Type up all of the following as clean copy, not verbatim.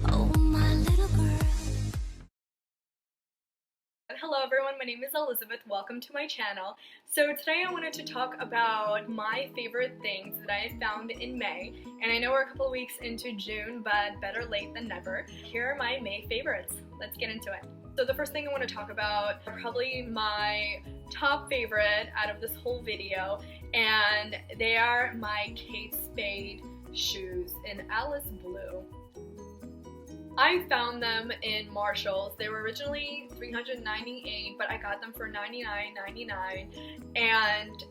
Oh, my little girl. Hello everyone, my name is Elizabeth. Welcome to my channel. So today I wanted to talk about my favorite things that I found in May. And I know we're a couple of weeks into June, but better late than never. Here are my May favorites. Let's get into it. So the first thing I want to talk about are probably my top favorite out of this whole video, and they are my Kate Spade shoes in Alice Blue. I found them in Marshall's. They were originally $398, but I got them for $99.99, and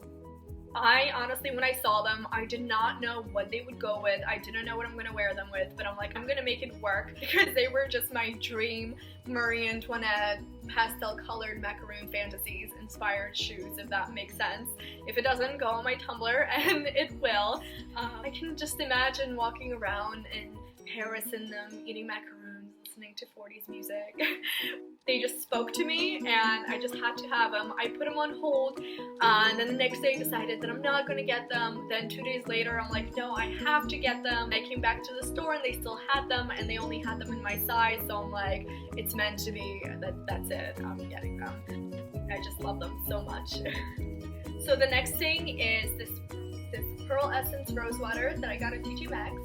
I honestly, when I saw them, I did not know what they would go with. I didn't know what I'm going to wear them with, but I'm like, I'm going to make it work because they were just my dream Marie Antoinette pastel colored macaroon fantasies inspired shoes, if that makes sense. If it doesn't, go on my Tumblr and it will. I can just imagine walking around in Paris in them, eating macaroons, listening to 40s music. They just spoke to me and I just had to have them. I put them on hold and then the next day I decided that I'm not going to get them. Then 2 days later I'm like, no, I have to get them. I came back to the store and they still had them and they only had them in my size, so I'm like, it's meant to be, that's it, I'm getting them. I just love them so much. So the next thing is this Pearl Essence Rose Water that I got at TJ Maxx.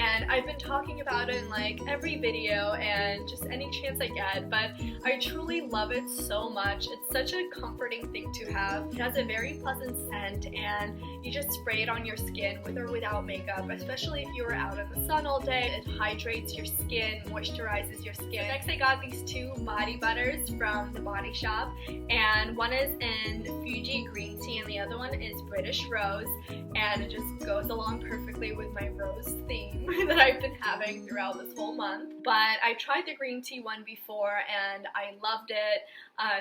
And I've been talking about it in like every video and just any chance I get, but I truly love it so much. It's such a comforting thing to have. It has a very pleasant scent and you just spray it on your skin with or without makeup, especially if you were out in the sun all day. It hydrates your skin, moisturizes your skin. Next I got these two body butters from the Body Shop, and one is in Fuji Green Tea and the other one is British Rose, and it just goes along perfectly with my rose theme that I've been having throughout this whole month. But I tried the green tea one before and I loved it,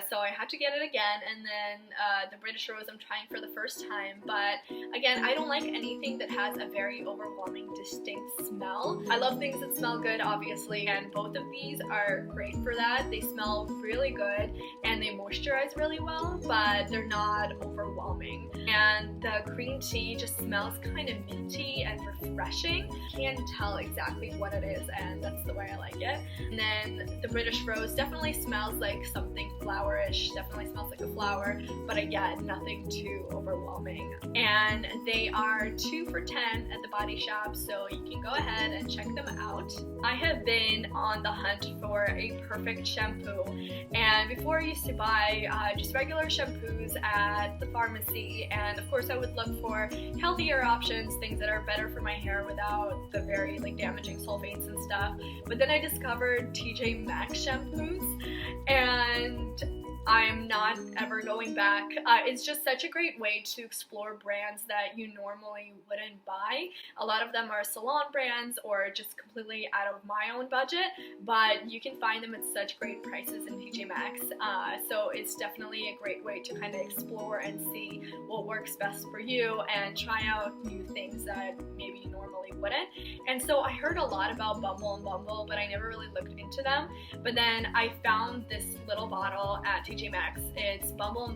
so I had to get it again. And then the British Rose I'm trying for the first time, but again, I don't like anything that has a very overwhelming distinct smell. I love things that smell good, obviously, and both of these are great for that. They smell really good and they moisturize really well, but they're not overwhelming. And the green tea just smells kind of minty and refreshing. Can't tell exactly what it is, and that's the way I like it. And then the British Rose definitely smells like something flowerish, definitely smells like a flower, but again, nothing too overwhelming. And they are 2 for $10 at the Body Shop, so you can go ahead and check them out. I have been on the hunt for a perfect shampoo, and before I used to buy just regular shampoos at the pharmacy, and of course I would look for healthier options, things that are better for my hair without the very damaging sulfates and stuff. But then I discovered TJ Maxx shampoos and I'm not ever going back. It's just such a great way to explore brands that you normally wouldn't buy. A lot of them are salon brands or just completely out of my own budget, but you can find them at such great prices in TJ Maxx. So it's definitely a great way to kind of explore and see what works best for you and try out new things that maybe you normally wouldn't. And so I heard a lot about Bumble, but I never really looked into them. But then I found this little bottle at TJ Maxx. It's Bumble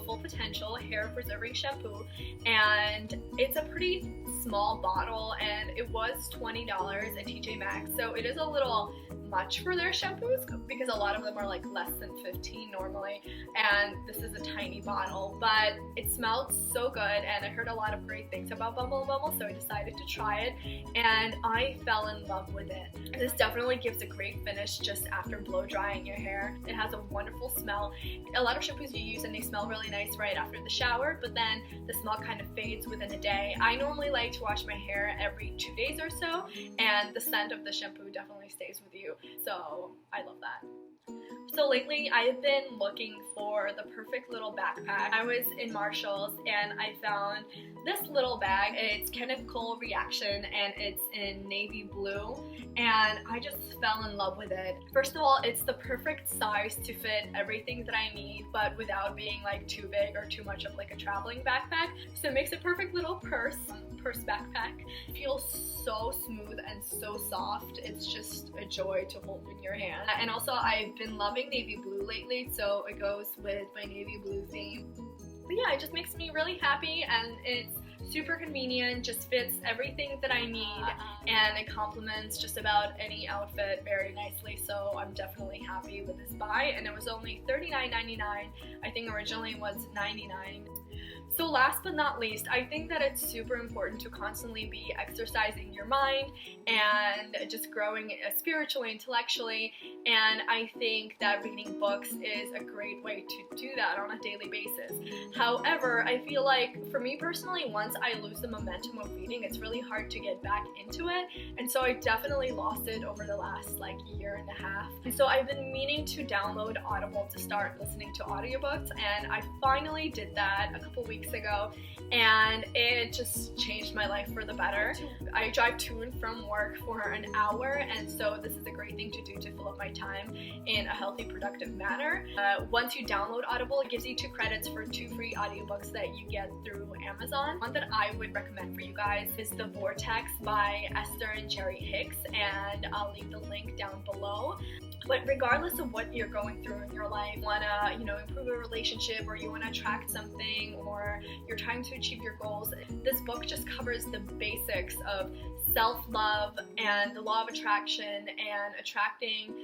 Full Potential Hair Preserving Shampoo, and it's a pretty small bottle, and it was $20 at TJ Maxx, so it is a little much for their shampoos because a lot of them are like less than $15 normally, and this is a tiny bottle, but it smelled so good and I heard a lot of great things about Bumble, so I decided to try it and I fell in love with it. This definitely gives a great finish just after blow drying your hair. It has a wonderful smell. A lot of shampoos you use and they smell really nice right after the shower, but then the smell kind of fades within a day. I normally like to wash my hair every 2 days or so, and the scent of the shampoo definitely stays with you. So I love that. So lately I've been looking for the perfect little backpack. I was in Marshall's and I found this little bag. It's Kenneth Reaction and it's in navy blue, and I just fell in love with it. First of all, it's the perfect size to fit everything that I need, but without being like too big or too much of like a traveling backpack. So it makes a perfect little purse backpack. It feels so smooth and so soft. It's just a joy to hold in your hand. And also I've been loving navy blue lately, so it goes with my navy blue theme. But yeah, it just makes me really happy, and it's super convenient, just fits everything that I need, and it complements just about any outfit very nicely, so I'm definitely happy with this buy. And it was only $39.99. I think originally it was $99. So last but not least, I think that it's super important to constantly be exercising your mind and just growing spiritually, intellectually, and I think that reading books is a great way to do that on a daily basis. However, I feel like for me personally, once I lose the momentum of reading, it's really hard to get back into it, and so I definitely lost it over the last like year and a half. And so I've been meaning to download Audible to start listening to audiobooks, and I finally did that a couple weeks ago, and it just changed my life for the better. I drive to and from work for an hour, and so this is a great thing to do to fill up my time in a healthy, productive manner. Once you download Audible, it gives you 2 credits for 2 free audiobooks that you get through Amazon. One that I would recommend for you guys is the Vortex by Esther and Hicks, and I'll leave the link down below. But regardless of what you're going through in your life, you want to, improve a relationship, or you want to attract something, or you're trying to achieve your goals, this book just covers the basics of self-love and the law of attraction and attracting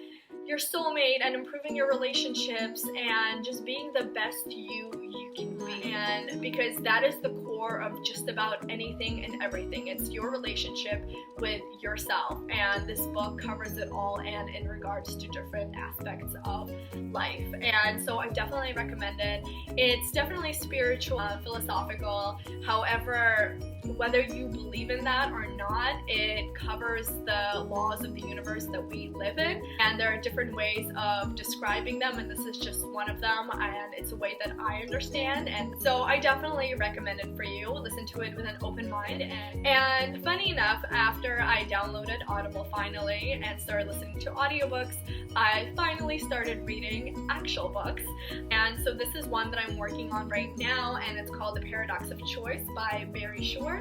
your soulmate and improving your relationships and just being the best you can be. And because that is the core of just about anything and everything. It's your relationship with yourself, and this book covers it all and in regards to different aspects of life. And so I definitely recommend it. It's definitely spiritual, philosophical. However, whether you believe in that or not, it covers the laws of the universe that we live in, and there are different ways of describing them, and this is just one of them, and it's a way that I understand, and so I definitely recommend it for you. Listen to it with an open mind. And funny enough, after I downloaded Audible finally and started listening to audiobooks, I finally started reading actual books, and so this is one that I'm working on right now, and it's called The Paradox of Choice by Schwartz.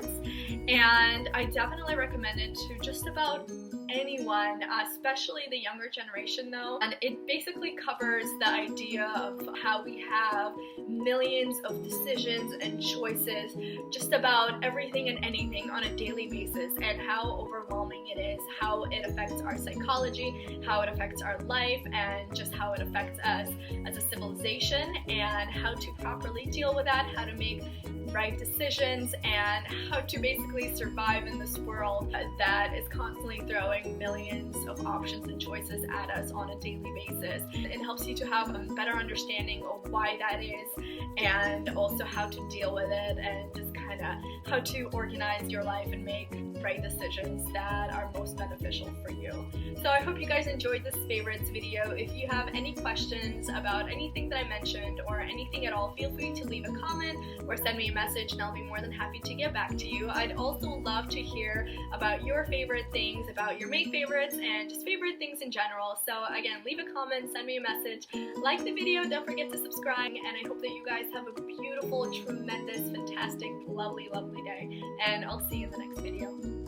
And I definitely recommend it to just about anyone, especially the younger generation though. And it basically covers the idea of how we have millions of decisions and choices just about everything and anything on a daily basis, and how overwhelming it is, how it affects our psychology, how it affects our life, and just how it affects us as a civilization, and how to properly deal with that, how to make right decisions, and how to basically survive in this world that is constantly throwing millions of options and choices at us on a daily basis. It helps you to have a better understanding of why that is, and also how to deal with it, and just kind of how to organize your life and make right decisions that are most beneficial for you. So I hope you guys enjoyed this favorites video. If you have any questions about anything that I mentioned or anything at all, feel free to leave a comment or send me a message, and I'll be more than happy to get back to you. I'd also love to hear about your favorite things, about your May favorites, and just favorite things in general. So again, leave a comment, send me a message, like the video, don't forget to subscribe, and I hope that you guys have a beautiful, tremendous, fantastic, lovely, lovely day, and I'll see you in the next video.